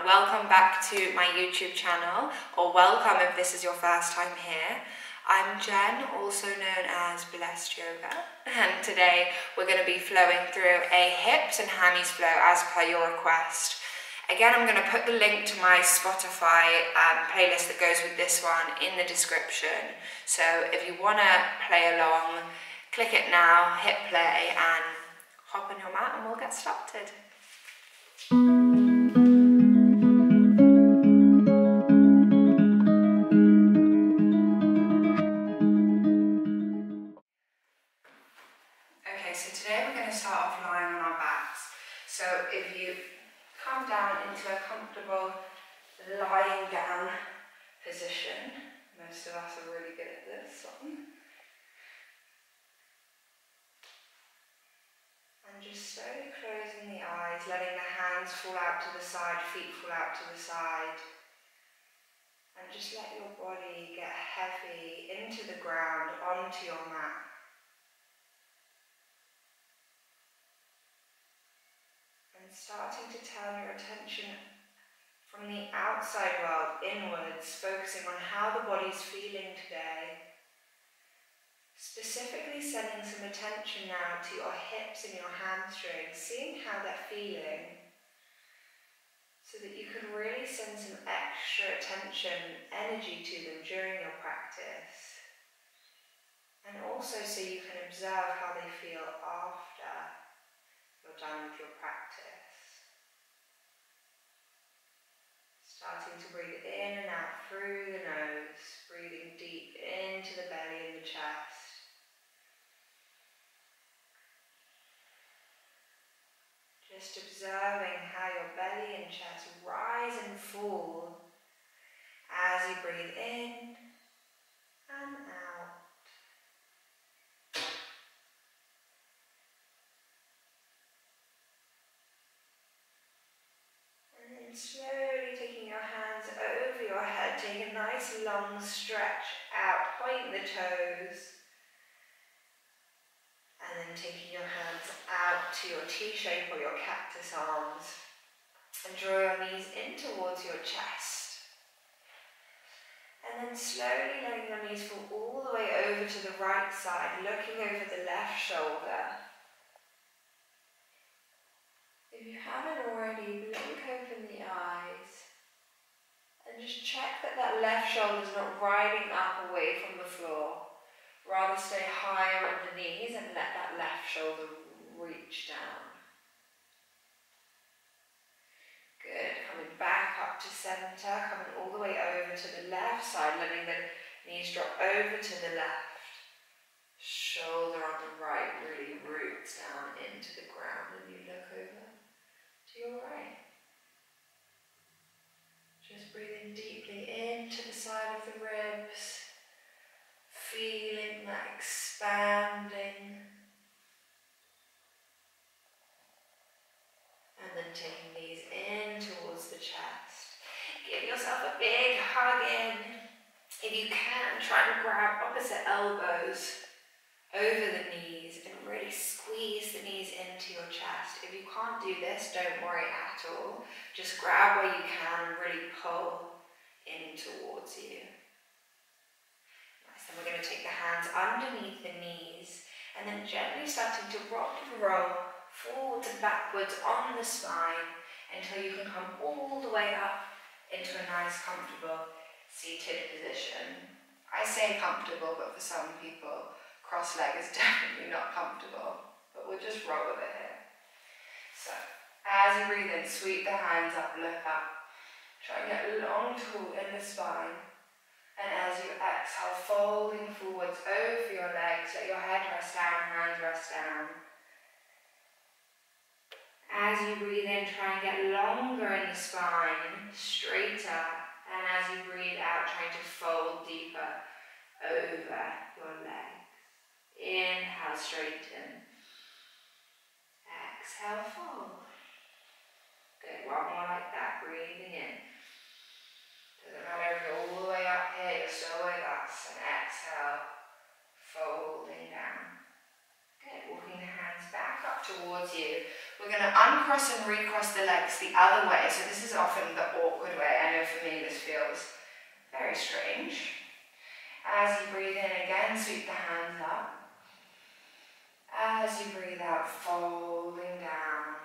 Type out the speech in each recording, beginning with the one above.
welcome back to my YouTube channel, or welcome if this is your first time here. I'm Jen, also known as Blessed Yoga, and today we're going to be flowing through a hips and hammies flow as per your request. Again, I'm going to put the link to my Spotify playlist that goes with this one in the description. So if you want to play along, click it now, hit play and hop on your mat and we'll get started. Okay, so today we're going to start off lying on our backs. So if you come down into a comfortable lying down position, most of us are really good at this one. And just slowly closing the eyes, letting the hands fall out to the side, feet fall out to the side. And just let your body get heavy into the ground, onto your mat. And starting to turn your attention from the outside world inwards, focusing on how the body's feeling today. Specifically sending some attention now to your hips and your hamstrings, seeing how they're feeling, so that you can really send some extra attention, energy to them during your practice. And also so you can observe how they feel after you're done with your practice. Starting to breathe in and out through the nose, breathing deep into the belly and the chest. Just observing how your belly and chest rise and fall as you breathe in and out. And then slowly taking your hands over your head, take a nice long stretch out, point the toes. And then taking your hands out to your T-shape or your cactus arms and draw your knees in towards your chest. And then slowly letting your knees fall all the way over to the right side, looking over the left shoulder. If you haven't already, blink open the eyes and just check that that left shoulder is not riding up away from the floor. Rather stay higher on the knees and let that left shoulder reach down. Good, coming back up to center, coming all the way over to the left side, letting the knees drop over to the left. Shoulder on the right really roots down into the ground and you look over to your right. Just breathing deeply into the side of the ribs. Feeling that expanding, and then taking these in towards the chest. Give yourself a big hug in. If you can, try and grab opposite elbows over the knees and really squeeze the knees into your chest. If you can't do this, don't worry at all. Just grab where you can and really pull in towards you. Then we're going to take the hands underneath the knees and then gently starting to rock and roll forwards and backwards on the spine until you can come all the way up into a nice comfortable seated position. I say comfortable, but for some people cross-leg is definitely not comfortable, but we'll just roll with it here. So as you breathe in, sweep the hands up, look up, try and get long tall in the spine. And as you exhale, folding forwards over your legs, let your head rest down, hands rest down. As you breathe in, try and get longer in the spine, straighter. And as you breathe out, try to fold deeper over your legs. Inhale, straighten. Exhale, fold. Good, one more like that, breathing in. Doesn't matter if you're all the way up here, you're still with us. And exhale, folding down. Good, walking the hands back up towards you. We're going to uncross and recross the legs the other way. So this is often the awkward way. I know for me this feels very strange. As you breathe in again, sweep the hands up. As you breathe out, folding down,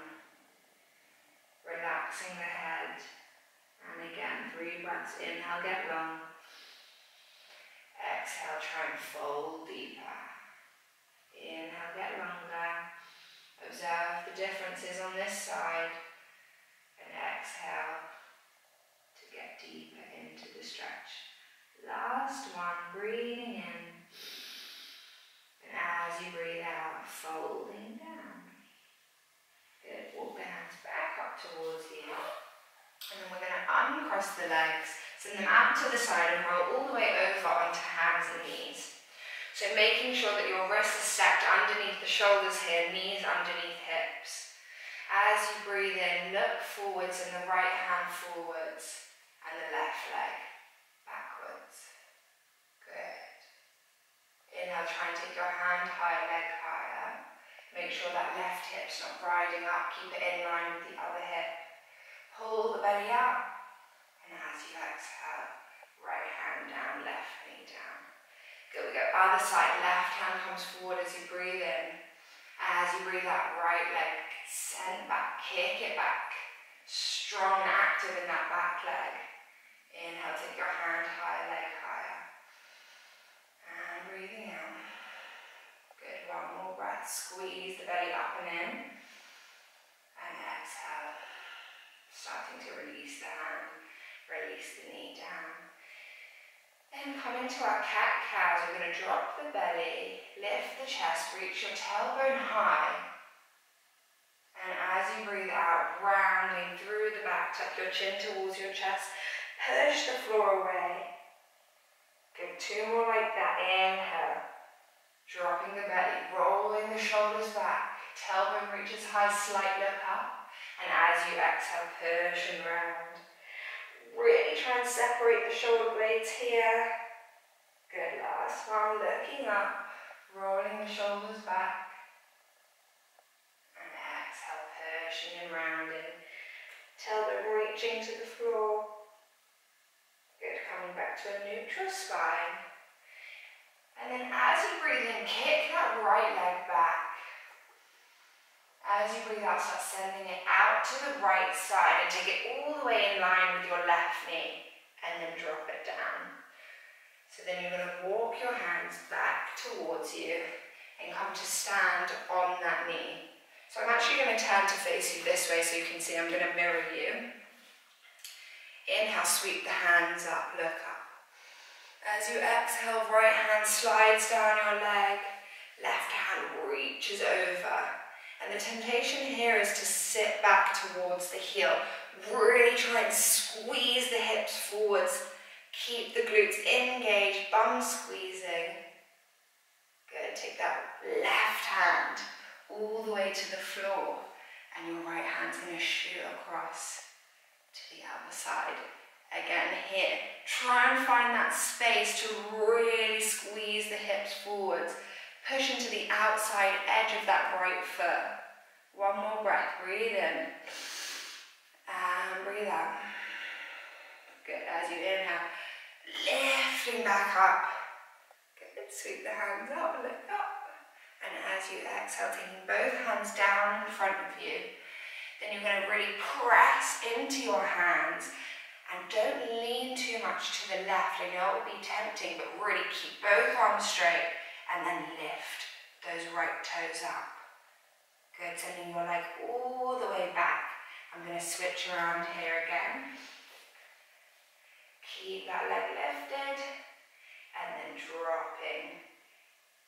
relaxing the head. And again, 3 breaths. Inhale, get long. Exhale, try and fold deeper. Inhale, get longer. Observe the differences on this side. And exhale to get deeper into the stretch. Last one, breathing in. And as you breathe out, folding down. Good. Walk the hands back up towards you. And then we're going to uncross the legs, send them out to the side and roll all the way over onto hands and knees. So making sure that your wrists are stacked underneath the shoulders here, knees underneath hips. As you breathe in, look forwards and the right hand forwards and the left leg backwards. Good. Inhale, try and take your hand higher, leg higher. Make sure that left hip's not riding up, keep it in line with the other hip. Pull the belly out, and as you exhale, right hand down, left knee down. Good, we go other side, left hand comes forward as you breathe in. As you breathe out, right leg send back, kick it back. Strong and active in that back leg. Inhale, take your hand higher, leg higher. And breathing out. Good, one more breath, squeeze the belly up and in. And exhale. Starting to release the hand, release the knee down. Then come into our cat-cows. We're going to drop the belly, lift the chest, reach your tailbone high. And as you breathe out, rounding through the back, tuck your chin towards your chest, push the floor away. Good, 2 more like that. Inhale, dropping the belly, rolling the shoulders back, tailbone reaches high, slight look up. And as you exhale, push and round. Really try and separate the shoulder blades here. Good, last one, looking up, rolling the shoulders back. And exhale, pushing and rounding. Tailbone reaching to the floor. Good, coming back to a neutral spine. And then as you breathe in, kick that right leg back. As you breathe out, start sending it out to the right side and take it all the way in line with your left knee and then drop it down. So then you're going to walk your hands back towards you and come to stand on that knee. So I'm actually going to turn to face you this way so you can see I'm going to mirror you. Inhale, sweep the hands up, look up. As you exhale, right hand slides down your leg, left hand reaches over. And the temptation here is to sit back towards the heel. Really try and squeeze the hips forwards. Keep the glutes engaged, bum squeezing. Good, take that left hand all the way to the floor. And your right hand's going to shoot across to the other side. Again here, try and find that space to really squeeze the hips forwards. Push into the outside edge of that right foot. One more breath, breathe in. And breathe out. Good, as you inhale, lifting back up. Good, sweep the hands up, lift up. And as you exhale, taking both hands down in front of you, then you're going to really press into your hands. And don't lean too much to the left. I know it will be tempting, but really keep both arms straight. And then lift those right toes up. Good, sending your leg all the way back. I'm going to switch around here again. Keep that leg lifted. And then dropping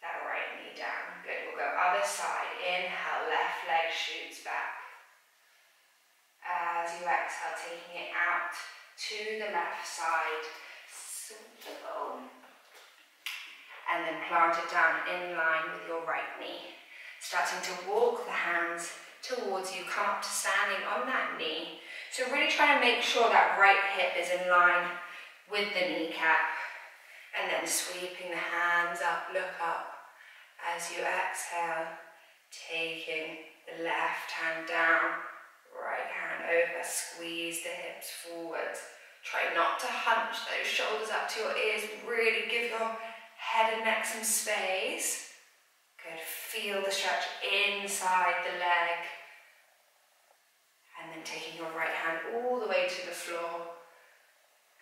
that right knee down. Good, we'll go other side. Inhale, left leg shoots back. As you exhale, taking it out to the left side. Simple. And then plant it down in line with your right knee. Starting to walk the hands towards you, come up to standing on that knee. So really try and make sure that right hip is in line with the kneecap. And then sweeping the hands up, look up. As you exhale, taking The left hand down, right hand over, squeeze the hips forwards. Try not to hunch those shoulders up to your ears, really give your head and neck some space. Good, feel the stretch inside the leg. And then taking your right hand all the way to the floor.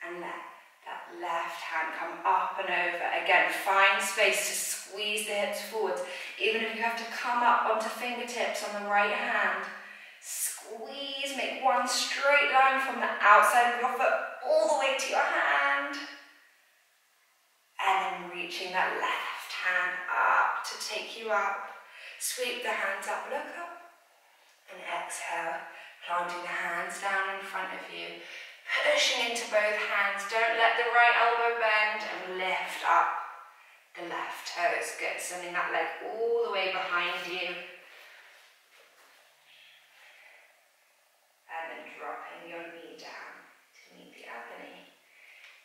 And let that left hand come up and over. Again, find space to squeeze the hips forwards. Even if you have to come up onto fingertips on the right hand, squeeze, make one straight line from the outside of your foot all the way to your hand. And then reaching that left hand up to take you up. Sweep the hands up, look up. And exhale, planting the hands down in front of you. Pushing into both hands. Don't let the right elbow bend and lift up the left toes. Good, sending that leg all the way behind you. And then dropping your knee down to meet the other knee.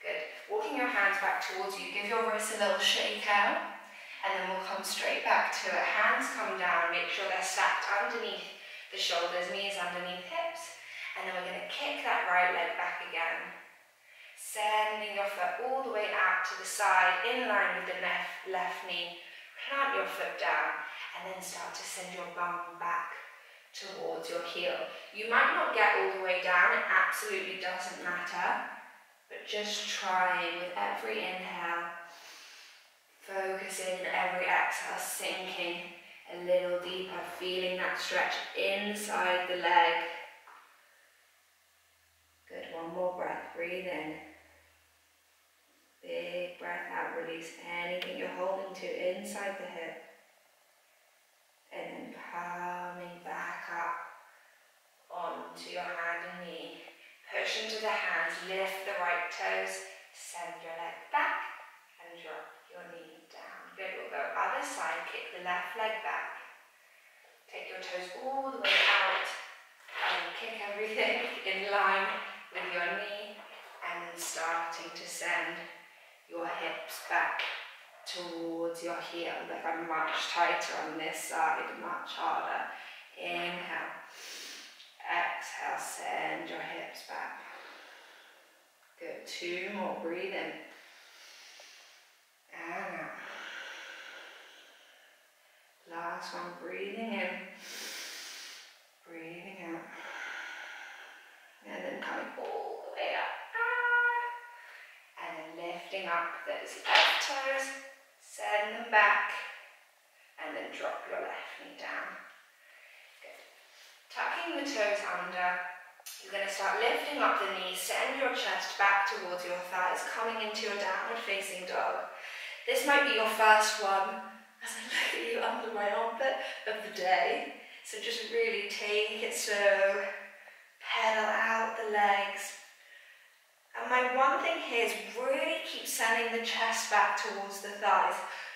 Good. Walking your hands back towards you. Give your wrists a little shake out. And then we'll come straight back to it. Hands come down. Make sure they're stacked underneath the shoulders, knees underneath hips. And then we're going to kick that right leg back again. Sending your foot all the way out to the side, in line with the left knee. Plant your foot down, and then start to send your bum back towards your heel. You might not get all the way down, it absolutely doesn't matter. But just trying with every inhale, focusing every exhale, sinking a little deeper, feeling that stretch inside the leg. Good, one more breath, breathe in. Big breath out, release anything you're holding to inside the hip. And then coming back up onto your hand and knee. Push into the hands, lift the right toes, send your leg back and drop your knee down. Good, we'll go other side, kick the left leg back. Take your toes all the way out and kick everything in line with your knee, and then starting to send your hips back towards your heel. Look, I'm much tighter on this side, much harder. Inhale, exhale, send your hips back. Good, 2 more, breathe in. And out. Last one, breathing in, breathing out. And then coming all the way up. And then lifting up those left toes, send them back, and then drop your left knee down. Good. Tucking the toes under, you're going to start lifting up the knees, send your chest back towards your thighs, coming into your downward facing dog. This might be your first one, as I look at you under my armpit, of the day. So just really take it slow. Pedal out the legs. And my one thing here is really keep sending the chest back towards the thighs.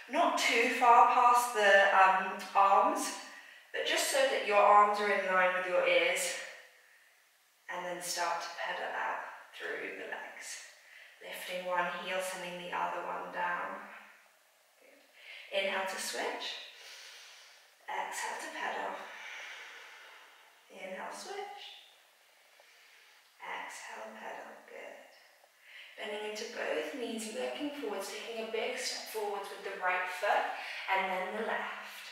Not too far past the arms, but just so that your arms are in line with your ears. And then start to pedal out through the legs. Lifting one heel, sending the other one down. Good. Inhale to switch. Exhale to pedal. Inhale, switch. Exhale, pedal, good. Bending into both knees, looking forwards, taking a big step forwards with the right foot and then the left.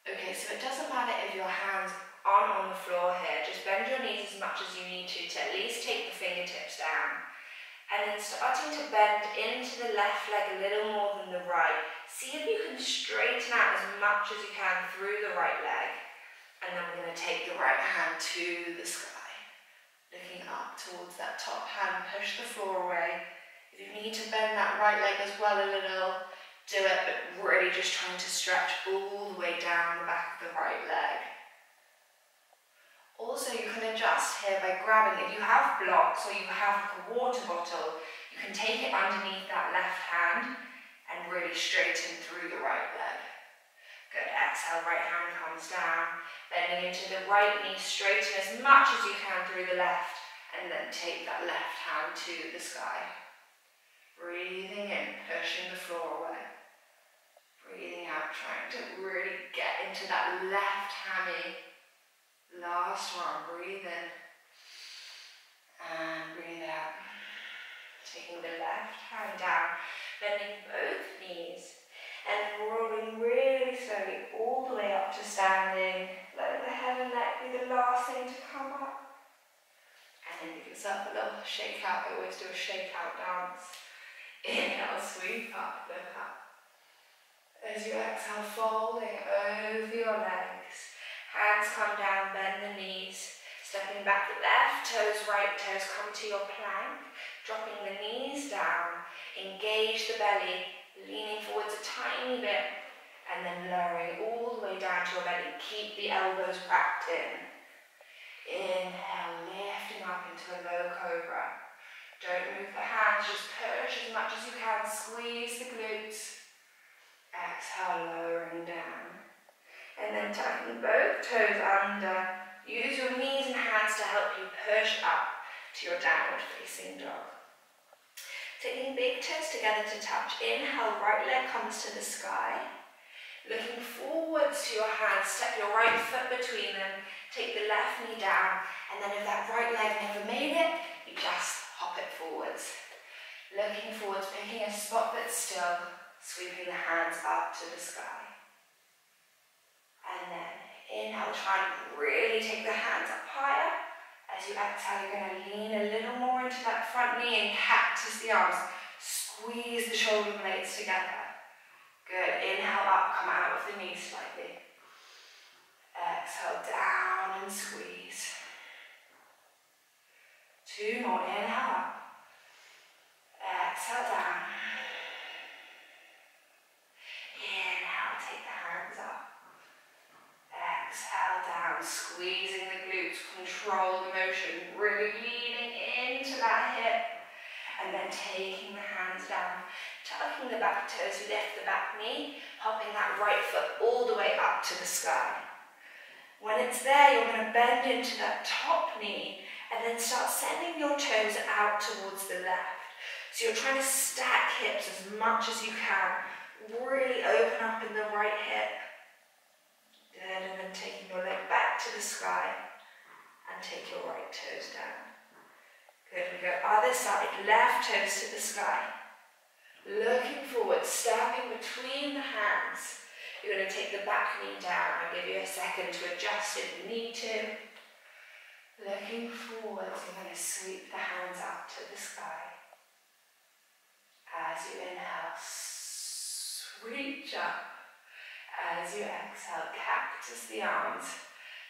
Okay, so it doesn't matter if your hands aren't on the floor here, just bend your knees as much as you need to at least take the fingertips down. And then starting to bend into the left leg a little more than the right. See if you can straighten out as much as you can through the right leg. And then we're going to take the right hand to the sky. Looking up towards that top hand, push the floor away. If you need to bend that right leg as well a little, do it, but really just trying to stretch all the way down the back of the right leg. Also, you can adjust here by grabbing, if you have blocks or you have a water bottle, you can take it underneath that left hand and really straighten through the right leg. Good, exhale, right hand comes down, bending into the right knee, straighten as much as you can through the left, and then take that left hand to the sky. Breathing in, pushing the floor away. Breathing out, trying to really get into that left hammy. Last one, breathe in and breathe out. Taking the left hand down, bending both knees and rolling really slowly all the way up to standing. Letting the head and neck be the last thing to come up. And then give yourself a little shake out. I always do a shake out dance. Inhale, sweep up, look up. As you exhale, folding over your legs. Hands come down, bend the knees. Stepping back, left toes, right toes come to your plank. Dropping the knees down. Engage the belly, leaning forwards a tiny bit. And then lowering all the way down to your belly. Keep the elbows wrapped in. Inhale, lifting up into a low cobra. Don't move the hands, just push as much as you can. Squeeze the glutes. Exhale, lowering down. And then tucking both toes under. Use your knees and hands to help you push up to your downward facing dog. Taking big toes together to touch. Inhale, right leg comes to the sky. Looking forwards to your hands, step your right foot between them. Take the left knee down. And then if that right leg never made it, you just hop it forwards. Looking forwards, picking a spot that's still. Sweeping the hands up to the sky. And then inhale, try and really take the hands up higher. As you exhale, you're going to lean a little more into that front knee and cactus the arms. Squeeze the shoulder blades together. Good. Inhale up, come out of the knees slightly. Exhale, down and squeeze. 2 more. Inhale up. Exhale, down. Inhale, take the hands up. Exhale down, squeezing the glutes, control the motion, really leaning into that hip. And then taking the hands down, tucking the back toes, lift the back knee, hopping that right foot all the way up to the sky. When it's there, you're going to bend into that top knee and then start sending your toes out towards the left. So you're trying to stack hips as much as you can. Really open up in the right hip. Good, and then taking your leg back to the sky and take your right toes down. Good, we go other side, left toes to the sky. Looking forward, stepping between the hands. You're going to take the back knee down. I'll give you a second to adjust if you need to. Looking forward, you're going to sweep the hands up to the sky. As you inhale, reach up. As you exhale, cactus the arms.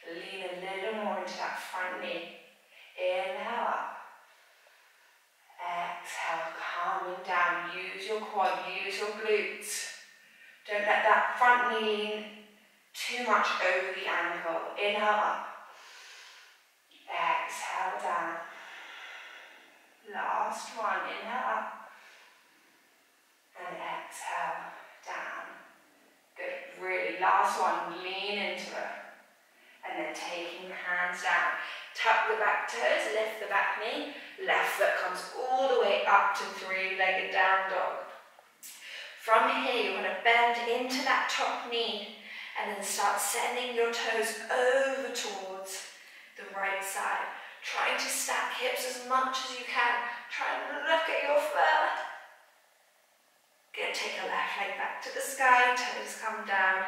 Lean a little more into that front knee. Inhale up. Exhale, calming down. Use your quad, use your glutes. Don't let that front knee lean too much over the ankle. Inhale up. Exhale down. Last one. Inhale up. And exhale down. Good. Really, last one. Lean into it. And then taking the hands down. Tuck the back toes, lift the back knee. Left foot comes all the way up to three-legged down dog. From here, you're going to bend into that top knee and then start sending your toes over towards the right side. Trying to stack hips as much as you can. Try and look at your foot. Good, take your left leg back to the sky, toes come down.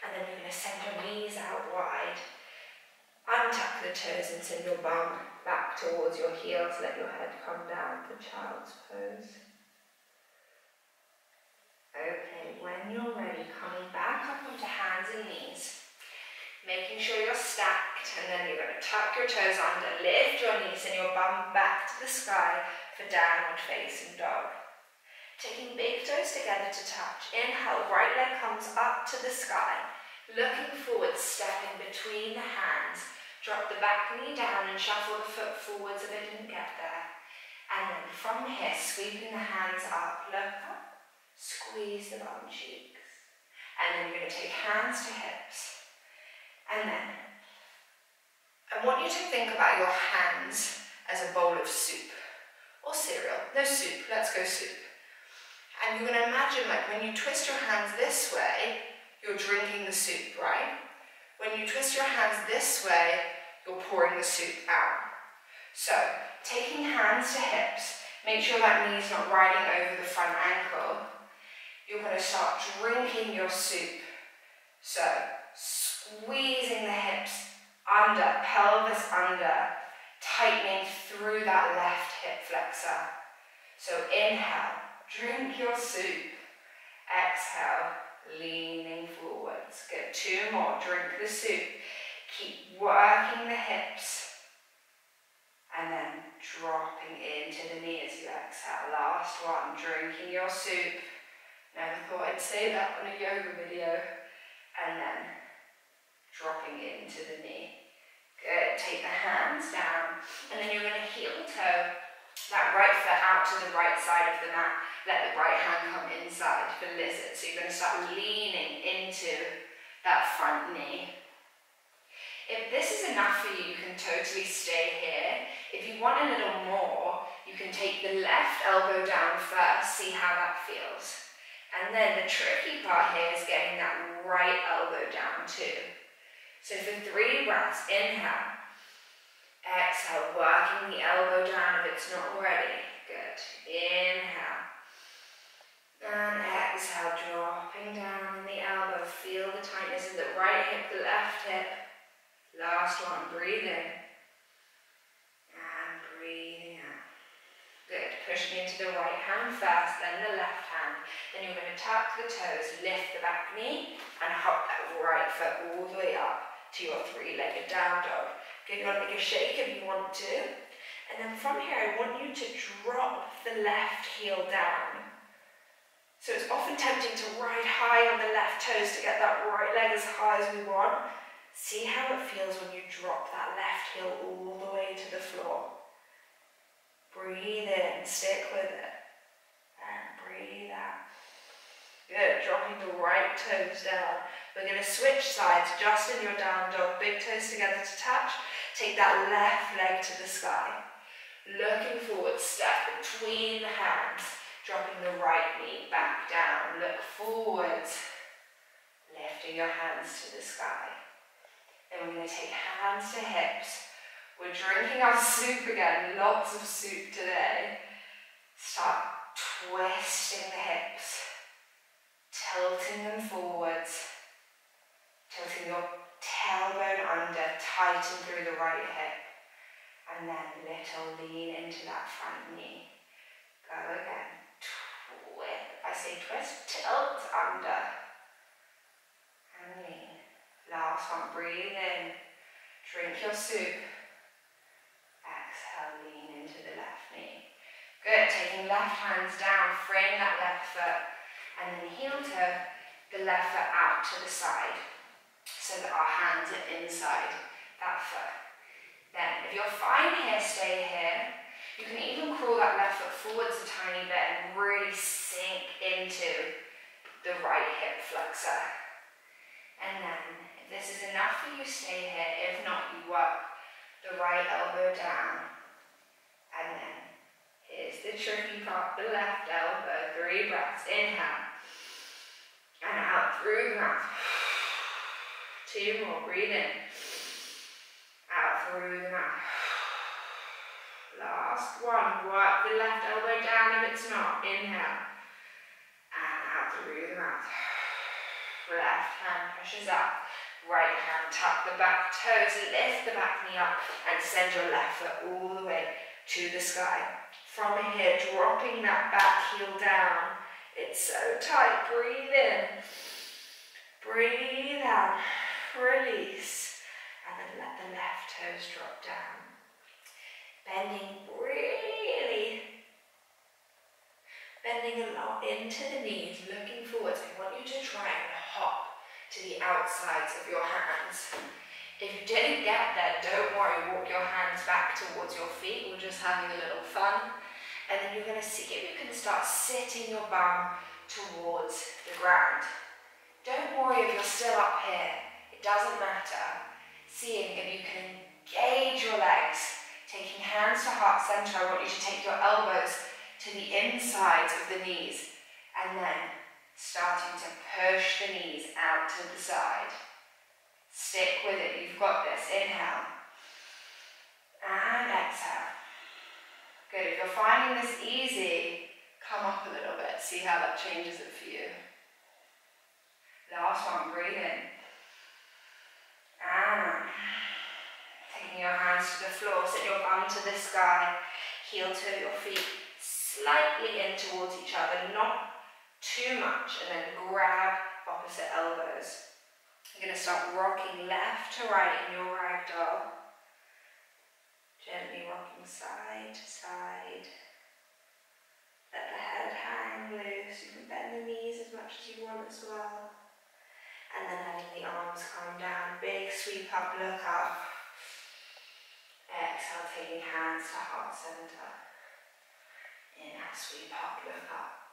And then you're going to send your knees out wide. Untuck the toes and send your bum back towards your heels. Let your head come down for child's pose. Okay, when you're ready, coming back up onto hands and knees. Making sure you're stacked, and then you're going to tuck your toes under, lift your knees and your bum back to the sky for downward facing dog. Taking big toes together to touch. Inhale, right leg comes up to the sky. Looking forward, stepping between the hands. Drop the back knee down and shuffle the foot forwards if it didn't get there. And then from here, sweeping the hands up, look up, squeeze the bum cheeks. And then you're going to take hands to hips. And then, I want you to think about your hands as a bowl of soup or cereal. No soup, let's go soup. And you're going to imagine like when you twist your hands this way, you're drinking the soup, right? When you twist your hands this way, you're pouring the soup out. So, taking hands to hips, make sure that knee's not riding over the front ankle. You're going to start drinking your soup. So, squeezing the hips under, pelvis under, tightening through that left hip flexor. So inhale, drink your soup. Exhale, leaning forwards. Good, 2 more, drink the soup. Keep working the hips. And then dropping into the knee as you exhale. Last one, drinking your soup. Never thought I'd say that on a yoga video. And then dropping into the knee. Good, take the hands down. And then you're going to heel toe that right foot out to the right side of the mat. Let the right hand come inside for lizard. So you're going to start leaning into that front knee. If this is enough for you, you can totally stay here. If you want a little more, you can take the left elbow down first, see how that feels. And then the tricky part here is getting that right elbow down too. So for 3 breaths, inhale. Exhale, working the elbow down if it's not already. Good. Inhale. And exhale, dropping down in the elbow. Feel the tightness in the right hip, the left hip. Last one, breathe in. And breathing out. Good. Pushing into the right hand first, then the left hand. Then you're going to tuck the toes, lift the back knee, and hop that right foot all the way up to your 3-legged down dog. Give your leg a shake if you want to. And then from here, I want you to drop the left heel down. So it's often tempting to ride high on the left toes to get that right leg as high as we want. See how it feels when you drop that left heel all the way to the floor. Breathe in, stick with it. And breathe out. Good, dropping the right toes down. We're going to switch sides, just in your down dog, big toes together to touch. Take that left leg to the sky. Looking forward, step between the hands, dropping the right knee back down. Look forwards, lifting your hands to the sky. Then we're going to take hands to hips. We're drinking our soup again, lots of soup today. Start twisting the hips, tilting them forwards, tilting your tailbone under, tighten through the right hip, and then little lean into that front knee. Go again. I say twist, tilt under, and lean. Last one, breathe in, drink your soup. Exhale, lean into the left knee. Good, taking left hands down, frame that left foot, and then heel toe the left foot out to the side, so that our hands are inside that foot. Then, if you're fine here, stay here. You can even crawl that left foot forwards a tiny bit and really sink into the right hip flexor. And then, if this is enough for you, stay here. If not, you work the right elbow down. And then, here's the tricky part, the left elbow. 3 breaths. Inhale. And out through the mouth. 2 more. Breathe in. Out through the mouth. Last one. Work the left elbow down if it's not. Inhale. And out through the mouth. Left hand pushes up. Right hand tuck the back toes. Lift the back knee up. And send your left foot all the way to the sky. From here, dropping that back heel down. It's so tight. Breathe in. Breathe out. Release. And then let the left toes drop down. Bending a lot into the knees, looking forwards. I want you to try and hop to the outsides of your hands. If you didn't get there, don't worry, walk your hands back towards your feet. We're just having a little fun. And then you're going to see if you can start sitting your bum towards the ground. Don't worry if you're still up here. It doesn't matter. Seeing if you can engage your legs. Taking hands to heart center, I want you to take your elbows to the insides of the knees. And then Starting to push the knees out to the side. Stick with it, you've got this. Inhale. And exhale. Good, if you're finding this easy, come up a little bit. See how that changes it for you. Last one, breathe in. And taking your hands to the floor, sit your bum to the sky, heel to your feet slightly in towards each other, not too much, and then grab opposite elbows. You're going to start rocking left to right in your ragdoll. Gently rocking side to side. Let the head hang loose. You can bend the knees as much as you want as well. And then letting the arms come down. Big sweep up, look up. Exhale, taking hands to heart center. Inhale, sweep up, look up.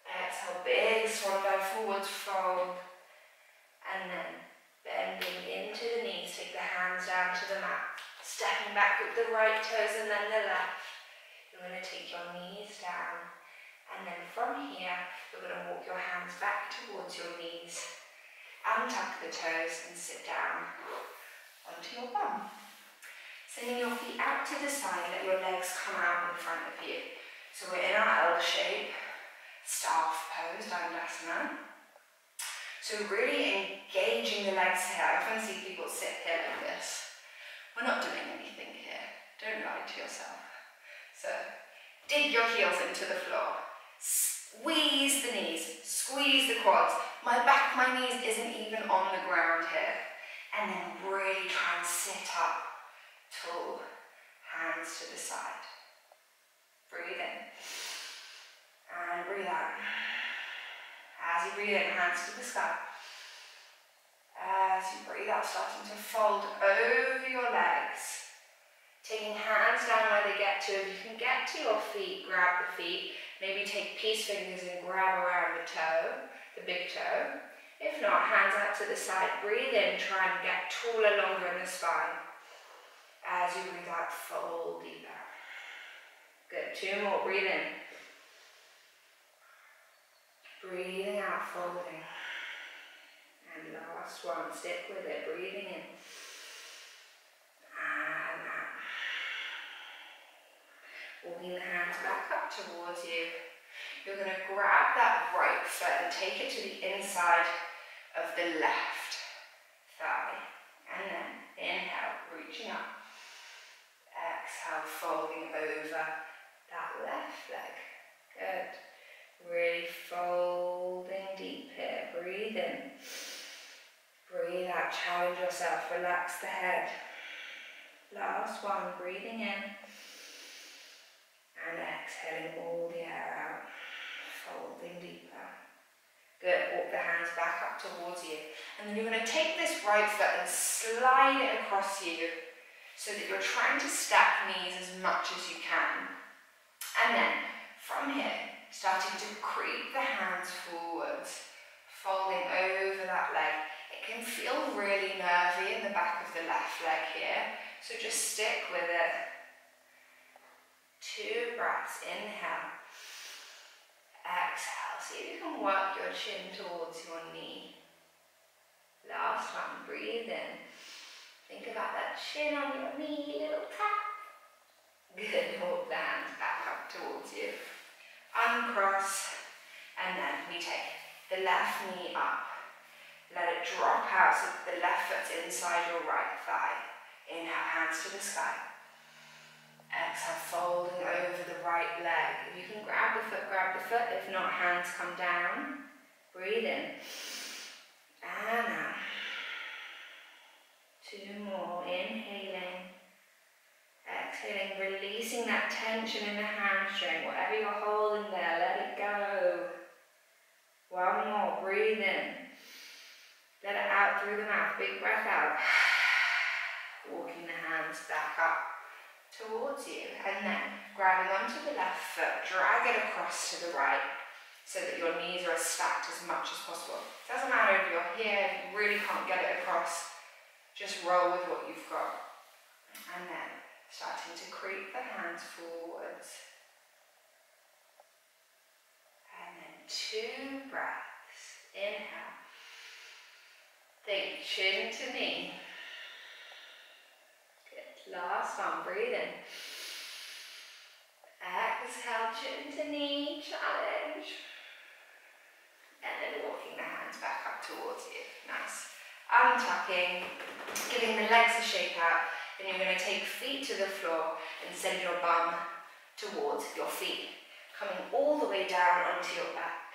Exhale, big swan dive forwards, fold. And then bending into the knees, take the hands down to the mat. Stepping back with the right toes and then the left. You're going to take your knees down. And then from here, you're going to walk your hands back towards your knees. Untuck the toes and sit down onto your bum. Sending your feet out to the side, let your legs come out in front of you. So we're in our L shape, staff pose, Dandasana. So really engaging the legs here. I often see people sit here like this. We're not doing anything here. Don't lie to yourself. So dig your heels into the floor. Squeeze the knees, squeeze the quads. My back, my knees isn't even on the ground here. And then really try and sit up tall. Hands to the side. Breathe in. And breathe out. As you breathe in, hands to the sky. As you breathe out, starting to fold over your legs. Taking hands down where they get to. If you can get to your feet, grab the feet. Maybe take peace fingers and grab around the toe, the big toe. If not, hands out to the side. Breathe in, try and get taller, longer in the spine. As you breathe out, fold deeper. Good, 2 more, breathe in. Breathing out, folding. And last one, stick with it, breathing in. And out. Walking the hands back up towards you. You're going to grab that right foot and take it to the inside of the left thigh. And then inhale, reaching up. Exhale, folding over that left leg. Good. Really folding deep here. Breathe in. Breathe out. Challenge yourself. Relax the head. Last one. Breathing in. And exhaling all the air out. Folding deeper. Good. Walk the hands back up towards you. And then you're going to take this right foot and slide it across you so that you're trying to stack knees as much as you can. And then from here, starting to creep the hands forwards, folding over that leg. It can feel really nervy in the back of the left leg here, so just stick with it. 2 breaths, inhale. Exhale, see if you can work your chin towards your knee. Last one, breathe in. Think about that chin on your knee, little tap. Good, walk the hands back up towards you. Uncross, and then we take the left knee up. Let it drop out so that the left foot's inside your right thigh. Inhale, hands to the sky. Exhale, folding over the right leg. If you can grab the foot, grab the foot. If not, hands come down. Breathe in. And out. 2 more, inhaling. Exhaling, releasing that tension in the hamstring. Whatever you're holding there, let it go. 1 more, breathe in. Let it out through the mouth, big breath out. Walking the hands back up towards you. And then grabbing onto the left foot, drag it across to the right so that your knees are stacked as much as possible. It doesn't matter if you're here, if you really can't get it across, just roll with what you've got. And then starting to creep the hands forwards. And then 2 breaths. breaths. Inhale. Think chin to knee. Good. Last one. Breathe in. Exhale, chin to knee. Challenge. And then walking the hands back up towards you. Nice. Untucking. Giving the legs a shake out. Then you're going to take feet to the floor and send your bum towards your feet. Coming all the way down onto your back.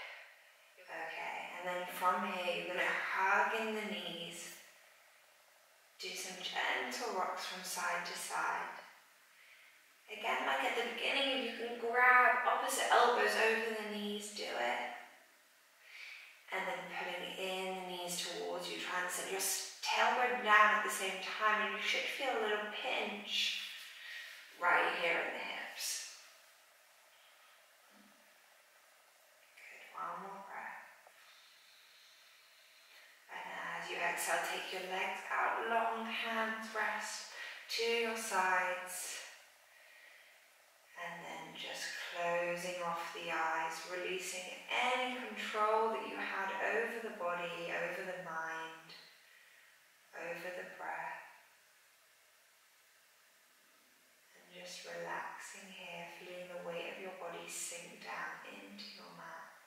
Okay, and then from here you're going to hug in the knees. Do some gentle rocks from side to side. Again, like at the beginning, if you can grab opposite elbows over the knees, do it. And then pulling in the knees towards you, try and send your tailbone down at the same time, and you should feel a little pinch right here in the hips. Good, one more breath. And as you exhale, take your legs out long, hands rest to your sides. And then just closing off the eyes, releasing any control that you had over the body, over the mind, over the breath. And just relaxing here, feeling the weight of your body sink down into your mat.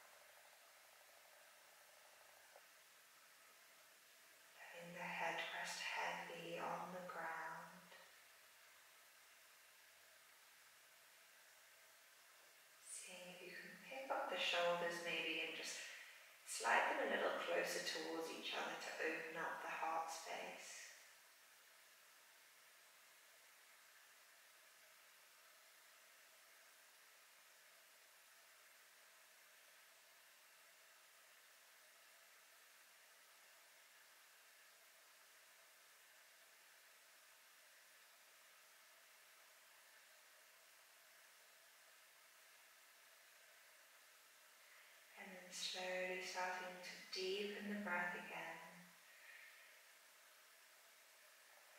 Letting the head rest heavy on the ground. The shoulders maybe, and just slide them a little closer towards each other to open up the heart space. Slowly starting to deepen the breath again.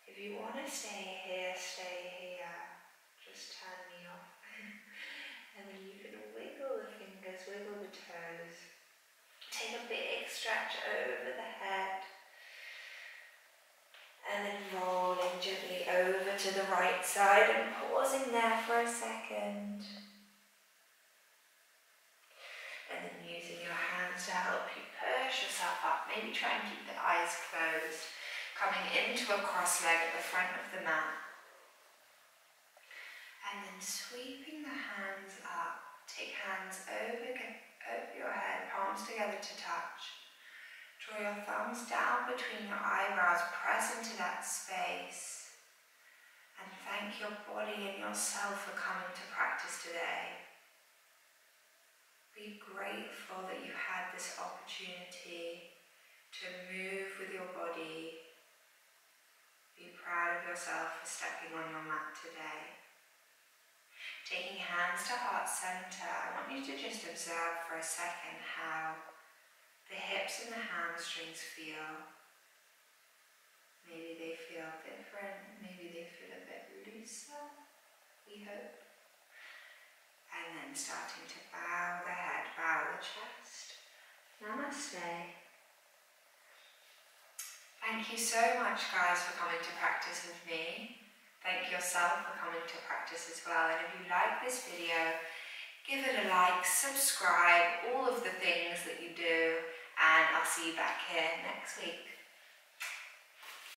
If you want to stay here, stay here. Just turn me off. And then you can wiggle the fingers, wiggle the toes. Take a big stretch over the head. And then rolling gently over to the right side and pausing there for a second. And then using your hands to help you push yourself up. Maybe try and keep the eyes closed. Coming into a cross leg at the front of the mat. And then sweeping the hands up. Take hands over your head, palms together to touch. Draw your thumbs down between your eyebrows. Press into that space. And thank your body and yourself for coming to practice today. Be grateful that you had this opportunity to move with your body. Be proud of yourself for stepping on your mat today. Taking hands to heart center, I want you to just observe for a second how the hips and the hamstrings feel. Maybe they feel different, maybe they feel a bit looser, we hope. And then starting to bow the head, bow the chest. Namaste. Thank you so much, guys, for coming to practice with me. Thank yourself for coming to practice as well. And if you like this video, give it a like, subscribe, all of the things that you do, and I'll see you back here next week.